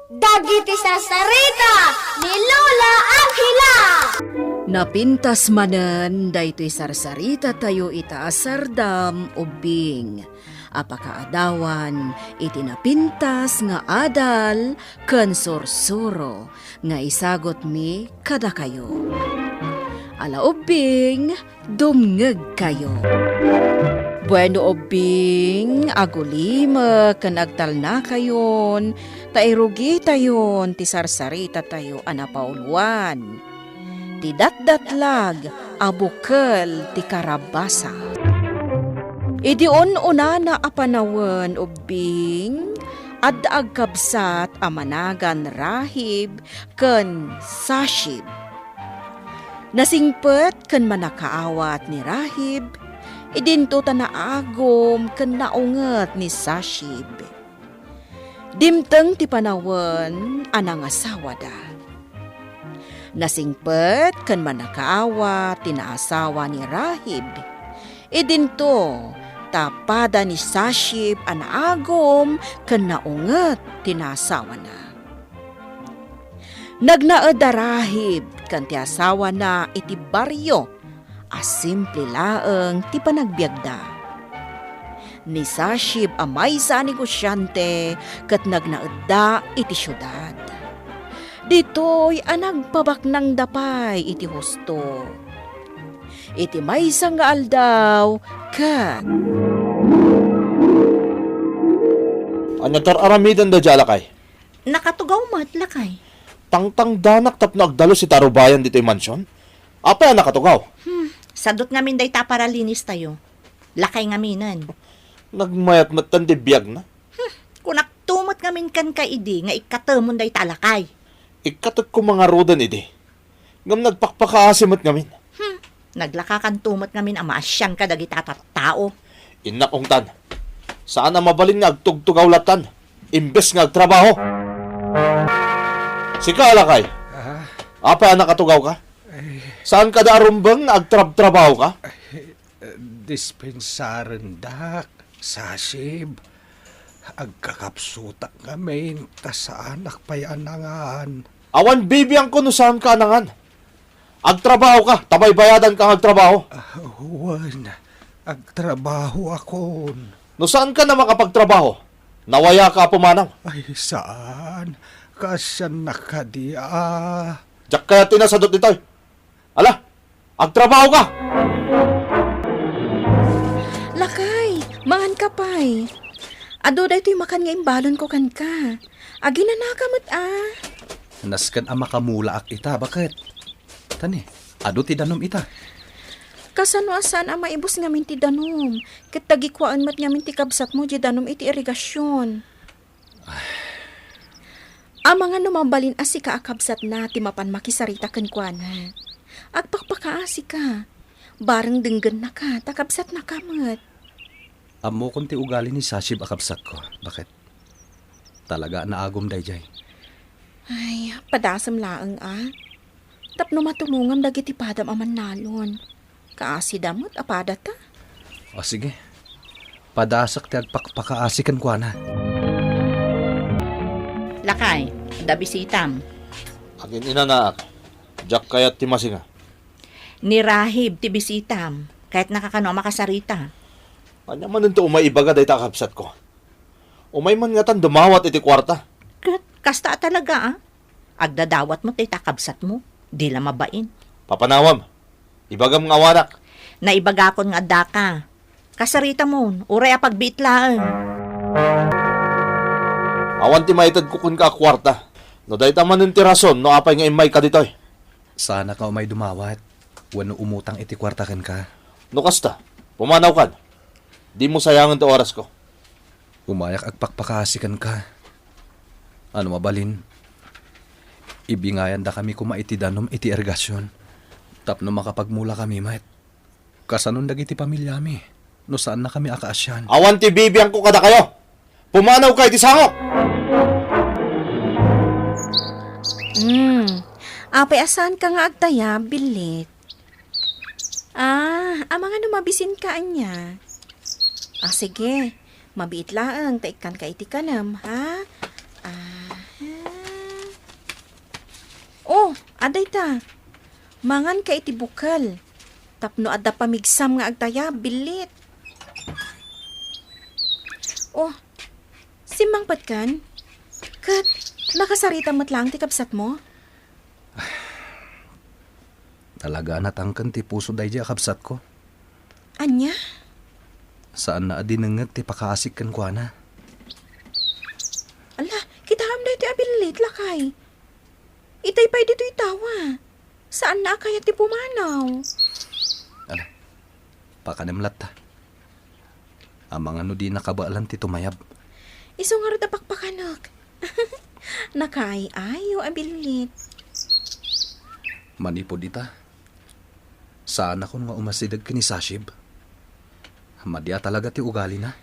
Dagiti sarita ni Lola Angela. Napintas manen daytoy sarsarita tayo ita sardam ubing. Apakaadawan iti napintas nga adal ken sursuro nga isagot mi kada kayo. Ala ubing dumngeg kayo. Bueno ubing agulima ken agtalna kayon tairugi tayon ti sarsarita tayo anapauluan. Ti datdatlag abukel ti karabasa. Idi una na apanawen ubing at agkabsat amanagan rahib ken sashib. Nasingpet ken manakaawat ni rahib, idinto ta naagom ken naunget ni sashib. Dimteng ti panawen anang asawa da. Nasingpet ken manakaawa tinaasawa ni rahib. Idinto tapada ni sashib anaagom ken naunget tinaasawa na. Nagnaeda rahib ken ti asawa na iti baryo asimple laeng ti panagbiagda. Ni sashib amay sa negosyante ket nagnaedda iti syudad. Ditoy anagpabak ng dapay iti husto. Iti maysa nga aldaw ket Anyator aramidan da jalakay. Nakatugaw mat lakay. Tangtang danak tapno agdalo si tarubayan dito'y mansyon. Apa nakatugaw? Sadot ngamin day ta para linis tayo. Lakay ngaminan. Nagmayat matan di biyag na. Kunak tumot ngamin kan ka idi nga ikatemon day talakay. Ikatot ko mga rodan idi. Ngam nagpakpakaasimot ngamin. Naglakakan tumot ngamin ama asyan ka dagita tao. Inakong tan. Saan na mabalin nga agtugtugaw latan? Imbes nga agtrabaho. Sika alakay. Apa nakatugaw ka? Saan ka darumbang agtrabaho ka? Dispensaren dak, sasib. Agkakapsuta ngamin, sa anak pa'y anangan. Awan bibiyang ko no saan ka anangan. Agtrabaho ka, tabay bayadan kang agtrabaho. Huwan, agtrabaho akon. No saan ka na makapagtrabaho? Nawaya ka pumanaw. Ay, saan? Kasyan nakadia. Diyak kaya tinasadot ito'y. Ala, agtrabaho ka! lakay, mangan ka pay. Ado daytoy makan nga imbalon ko kan ka. Agi na nakamat Naskan ama kamula ak ita, bakit? Tani, ado ti danom ita. Kasano asan ang maibos ngamin ti danom. Ket tagikwaan mat ngamin ti kabsat mo di danom iti irigasyon. Ang mga numabalin asi ka akabsat na ti mapan makisarita ken kuana. Agpakpakaasi ka. Bareng denggen na ka, takabsat na kamat. Amo kon ti ugali ni sasib akabsak ko. Bakit? Talaga naagom dayjay. Ay, padasam laeng Tapno matulungan dagiti padam aman nalon. Kaasi damot apada ta. O sige, padasak ti agpakpakaasikan ko na. Lakay, dabisitam. Agin inanaak. Diyak kaya timasinga. Ni rahib ti bisitam. Kahit nakakano makasarita. Kanya man nito umaibaga day takapsat ko. Umay man nga tan dumawat iti kwarta. Kasta talaga Agdadawat mo tay takabsat mo. Di la mabain. Papanawam. Ibagam nga wanak. Naibagakon nga adda ka. Kasarita mo, uray apagbiitlaan. Awan ti maitad ko kun ka kwarta. No day taman ng tirason no apay nga imay ka ditoy. Sana ka umay dumawat. Wano umutang iti kwarta ken ka. No kasta, pumanaw kan. Di mo sayangan to oras ko. Umayak agpakpakaasikan ka. Ano mabalin? Ibingayan da kami kumaiti danom iti ergasyon. Tapno makapagmula kami, mat. Kasanon dagiti pamilya mi. No saan na kami akaasyan. Awan ti bibiyang ko kada kayo. Pumanaw kay ti sangok. Apay asan ka nga agtaya, bilit. Ang mga numabisin ka anya. Sige, mabiit laang, taikan ka iti kanam, ha? Aday ta, mangan ka iti bukal. Tapno adda pamigsam nga agtaya, bilit. Oh, simang patkan? Kat, nakasarita mo't lang ti kapsat mo? Talaga natangkan ti puso day di akabsat ko. Anya? Saan na adinangat ti pakaasik kan kwa na? Ala, kita hamday ti abilit, lakay. Itay pa'y dito itawa. Saan na kaya ti pumanaw? Ala, pakanimlat ta. Amang ano di nakabaalan ti tumayab. Iso nga rin pakpakanak. Nakay-ayo abilit. Manipod ita. Saan ako nga umasidag ka ni Sashib? Madya talaga ti ugali na.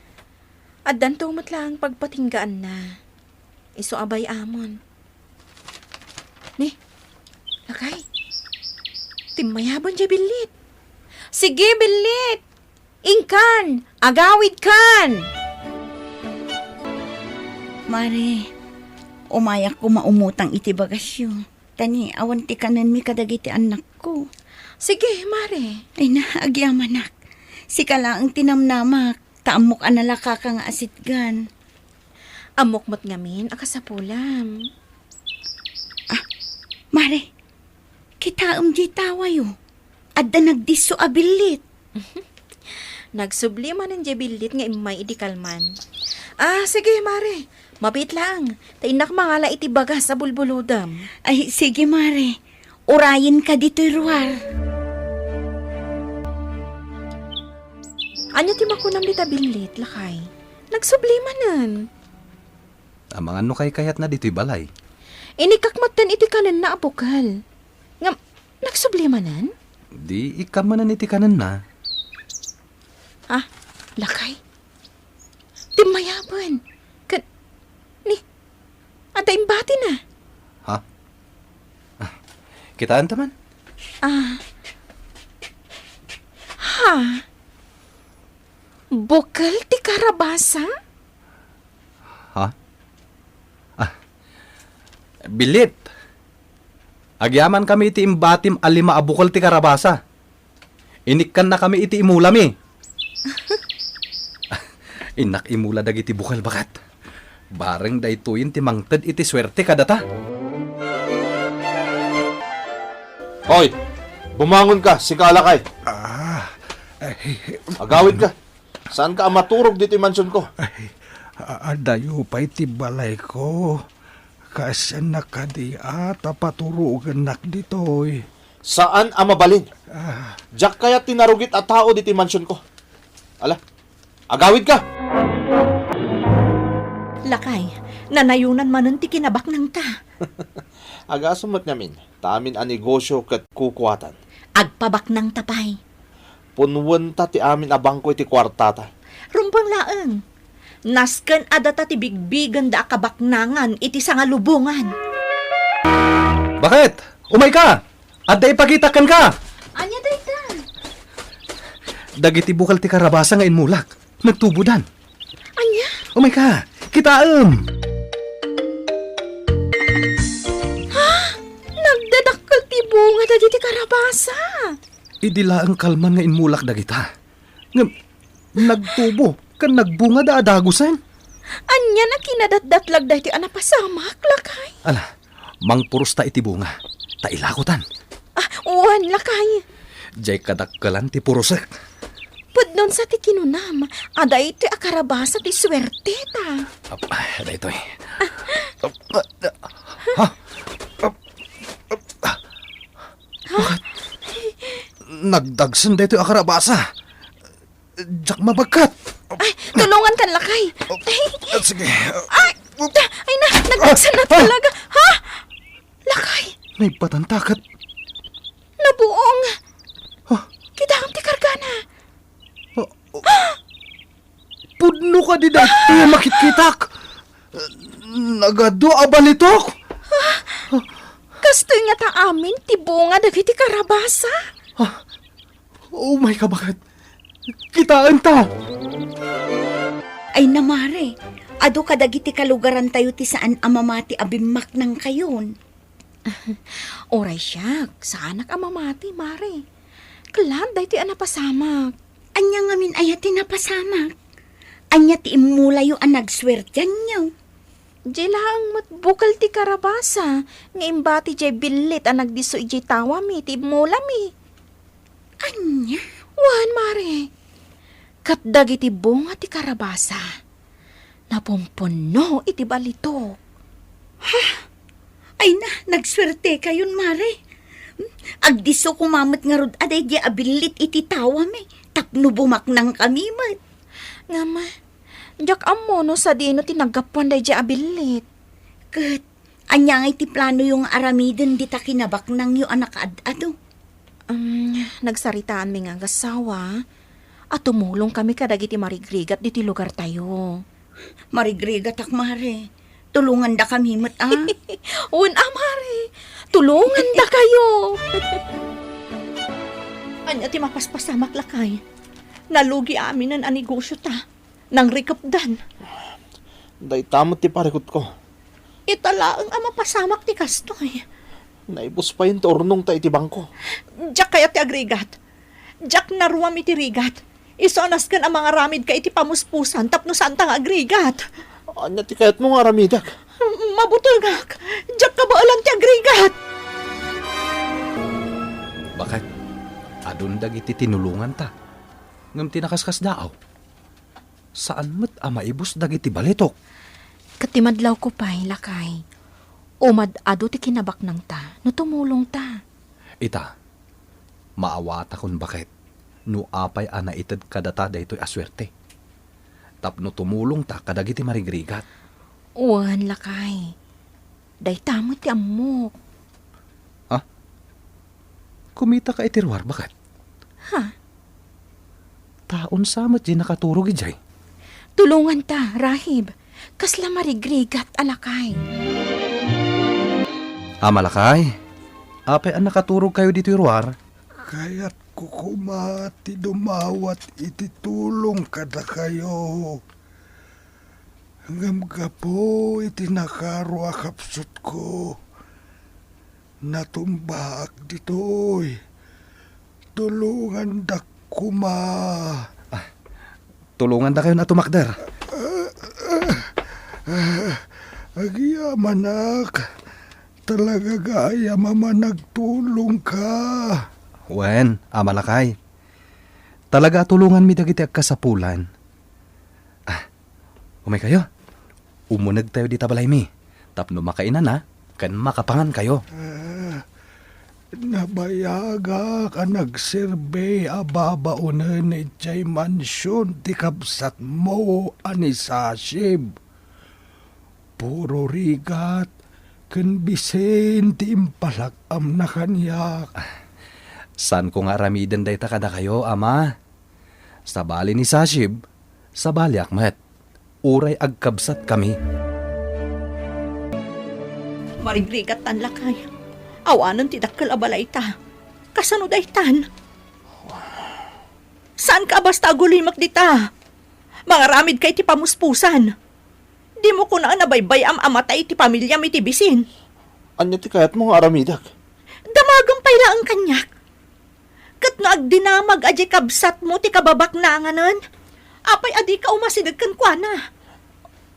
At dantumot lang pagpatinggaan na. Iso abay amon. Ni, lakay. Timayabon dya bilit. Sige, bilit. Ingkan, agawid kan. Mare, umayak ko maumutang iti bagasyo. Tani, awan ti kanan mi kadagiti anak ko. Sige, mare. Ay na, agyamanak. Si kalaang tinamnamak, taamok analaka ka nga asitgan. Amok mo't ngamin, akasapulam. Mare, kita di tawayo. Adda nagdiso abilit. Nagsubliman ng jabilit nga imay idikalman. Sige, mare. Mabit lang. Tainak mangala iti bagas sa bulbuludam. Ay, sige mare. Urayin ka dito'y ruwar. Anya ti makunam di tabilit, lakay. Nagsublimanan. Amang ano kay kayat na dito'y balay? Inikakmatan iti kanan na abukal. Nga, nagsublimanan? Di ikamanan iti kanan na. Lakay. Timayaban. Ada imbati na. Ha? Kitaan taman? Bukal ti karabasa? Ha? Bilit. Agyaman kami iti imbatim alima abukol ti karabasa. Inikkan na kami iti imulami. Inak imula dagiti bukal bakat. Bareng daytoyin ti mangted iti swerte kadata. Hoy, bumangon ka, si Kalakay. Agawid ka. Saan ka maturog dito yung mansyon ko? Adayo pa iti balay ko. Kasya nakadiat apaturugan nak ditoy. Saan ang mabalin? Diyak kaya tinarugit at tao dito yung mansyon ko. Ala, agawid ka. Lakay, nanayunan manon ti kinabak nang ta. Agasumot namin, tamin ang negosyo kat kukuwatan. Agpabak nang tapay. Punwan ta ti amin abangko iti kwartata. Rumbang laeng. Nasken adata ti bigbigan da kabaknangan iti sangalubungan. Bakit? Umay ka! At da ipakitakan ka! Anya dayta? Dagiti bukal ti karabasa nga inmulak. Nagtubudan. Anya? Umay ka! Kitaem! Nagdadakkel ti bunga dagiti karabasa. Idila ang kalman nga inmulak dagita. Nga, nagtubo, kan nagbunga da adagusan. Anya na kinadatdatlag dahi ti anapasamak, lakay. Ala, mangpuros ta iti bunga. Ta ilakotan. Uwan, lakay. Diyay kadakkalan ti purosek. Pudnon sa ti kinunam, ada iti akarabasa ti swerte ta. Dito eh. Bakit? Nagdagsan dito yung akarabasa. Diyak mabagkat. Tulungan kan, lakay. Sige. Ay na, nagdagsan na talaga. Ha? Lakay, May patantakat. nabuong. Kita ang ti kargana. Pudno ka di dahil makitkitak. Nagado abalitok. Kastoy nga ta amin, ti bunga dagiti karabasa. Oh my ka, bakit? Kitaan ta. Ay namare, ado kadagiti kalugaran tayo ti saan amamati abimak ng kayon. Oray siya, sa anak ang mamati, Mare. Kalan, dahi ti anapasamak. Anya nga min ayati napasamak. Anya ti imula yung nagswertyan niyo. Jela ang matbukal ti karabasa. Nga imbati jay bilit ang nagdiso ijay tawa mi, ti mula mi. Anya? Wan, Mare. Katdag iti bunga ti karabasa. Napumpuno iti balito. Ay na, nagswerte kayon, Mare. Agdiso kumamot nga rod aday di abilit iti tawa mi. Tapno bumaknang kami mat. Nga ma, jak amo no sa dino tinagapuan day di abilit. Kat, anya nga iti plano yung aramiden di ta kinabaknang yung anak ad-ado. Nagsaritaan mi nga gasawa. At tumulong kami kadag iti marigrigat diti lugar tayo. Marigrigat ak, Mare. Tulungan da kami mat, ah. Un Mare, tulungan da kayo. Anya ti mapaspasamak lakay. Nalugi amin ang anegosyo ta. Nang rikapdan. Day tamot ti parikot ko. Italaang ang mapasamak ti kastoy. Naibos pa yung tornong ta iti bangko. Diyak kaya ti agrigat. Diyak naruam iti rigat. Isonas kan ang mga ramid ka iti pamuspusan tapno saan tang agrigat. Anya ti kayat mo nga ramidak. Mabutol gak. Diyak ka ba alam ti agrigat? Bakit? Adundag iti tinulungan ta. Ngam tinakaskas daaw. Saan met ama ibus dagiti balitok? Katimadlaw ko pa'y lakay. Umad-ado ti kinabak nang ta, no tumulong ta. Ita, maawata kun bakit. No apay ana ited kadata daytoy aswerte. Tapno tumulong ta kadagiti marigrigat. Uwan lakay. Day tamot ti amok. Kumita ka itirwar, bakit? Ha? Taon samot di nakaturog ijay. Tulungan ta, Rahib. Kasla marigrigat alakay. Malakay. Apay ang nakaturog kayo dito irwar. Kaya't kukumati dumawat iti tulong kada kayo. Hanggang ka po iti nakarwa kapsut ko. Natumbak ditoy. Tulungan da kuma. Tulungan da kayo na tumakder. Agiyaman talaga gaya mama nagtulong ka. Wen, Malakay. Talaga tulungan mi dagiti agkasapulan. Umay kayo. Umunag tayo di tabalay mi. Tapno makainan na, kan makapangan kayo. Nabayaga ka nagsurvey ababaunan ni Jay Mansyon ti kabsat mo ani Sashib. Puro rigat ken bisen ti impalagam na kanyak. San ko nga ramiden day ta kada kayo, ama? Sa bali ni Sashib, sa bali akmet. Uray agkabsat kami. Marigrigat tan lakay. Awanan ti dakkel abalay ta. Kasano daytan? Saan ka basta agulimak dita? Mga ramid kay ti pamuspusan. Di mo ko na nabaybay amatay ti pamilya mi ti bisin. Anya ti kayat mo nga ramidak. Damagang payla ang kanyak. Kat no agdinamag aje kabsat mo ti kababak na nganon. Apay adi ka umasidag kan kwa na.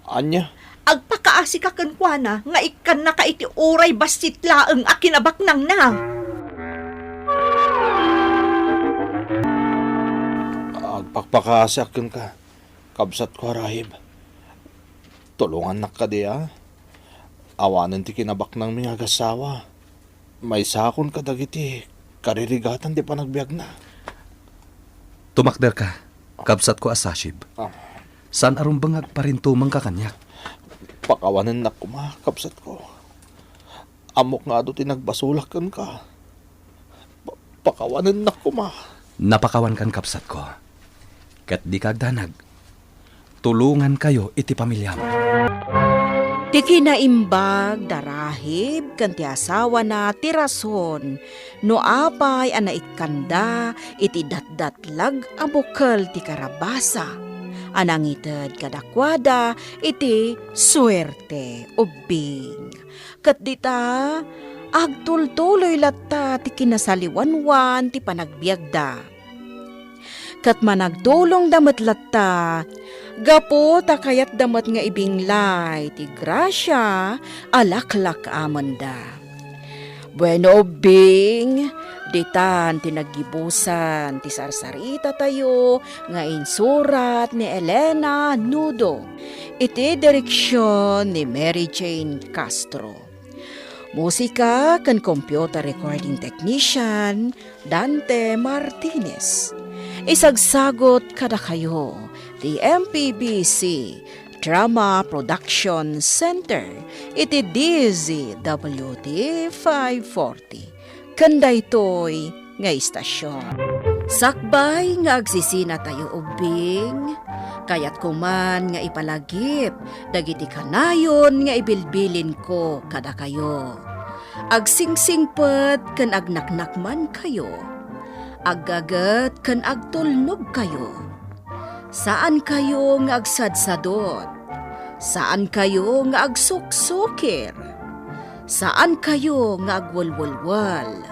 Anya? Agpakaasi ka kan kwa na, nga ikan na ka iti oray basit laeng akinabak nang na. Agpakpakasakyan ka. Kabsat ko, Rahib. Tulungan na ka di, Awanan ti kinabak ng mga gasawa. May sakon ka dagiti. Karirigatan di pa nagbiag na. Tumakder ka. Kabsat ko asashib. San arumbang agparintumang kakanyak? Pakawanan na kumakapsat ko. Amok nga do tinagbasulakan ka. Pakawanan na Napakawan kan kapsat ko. Kat di kagdanag. Tulungan kayo iti pamilyam. Ti kinaimbag, darahib, kan ti asawa na ti rason. No apay ana ikanda, iti datdatlag abukal ti karabasa. Anang ited kadakwada, iti suerte ubing. Kat dita, agtultuloy latta ti kinasaliwanwan ti panagbiagda. Kat managdulong damat latta, gapo ta kayat damat nga ibinglay ti grasya alaklak amanda. Bueno ubing, ditan tinagibusan ti sarsarita tayo nga insurat ni Elena Nudo. Iti direksyon ni Mary Jane Castro. Musika kan computer recording technician Dante Martinez. Isagsagot kada kayo the MPBC Drama Production Center iti DZWD 540 kanda ito'y nga istasyon. Sakbay nga agsisina tayo ubing, kayat kuman nga ipalagip, dagiti kanayon nga ibilbilin ko kada kayo. Agsingsingpet kan agnaknakman kayo, aggagat kan agtulnog kayo. Saan kayo nga agsadsadot? Saan kayo nga agsuksukir? Saan kayo nga agwalwalwal?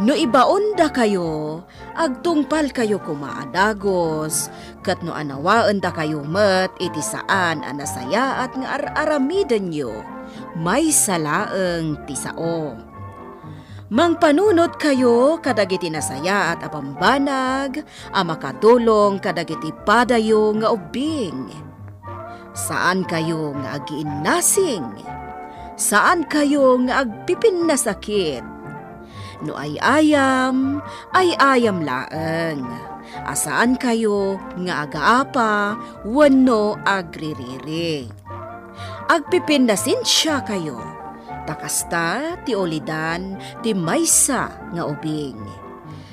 No ibaon da kayo, agtungpal kayo kumaadagos, kat no anawaan da kayo met iti saan anasaya at nga aramidan nyo, may salaeng tisao. Mangpanunot kayo kadagiti nasaya at apambanag, amakadulong kadagiti padayo nga ubing. Saan kayo nga agiinnasing? Saan kayo nga agpipin na sakit? No ay ayam laeng. Asaan kayo nga agaapa, wano agririri. Agpipin na sinsya kayo. Takasta ti olidan ti maysa nga ubing.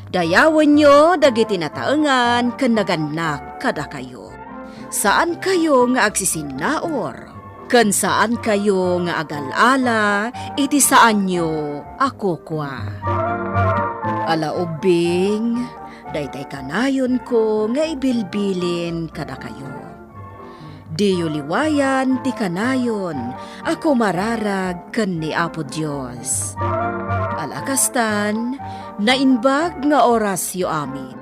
Dayawan nyo dagiti nataengan ken naganak kada kayo. Saan kayo nga agsisinaor? Ken saan kayo nga agalala iti saan nyo ako kwa. Ala ubing, daytay kanayon ko nga ibilbilin kada kayo. Diyo liwayan ti kanayon, ako mararag ken ni Apo Dios. Alakastan, nainbag nga oras yo amin.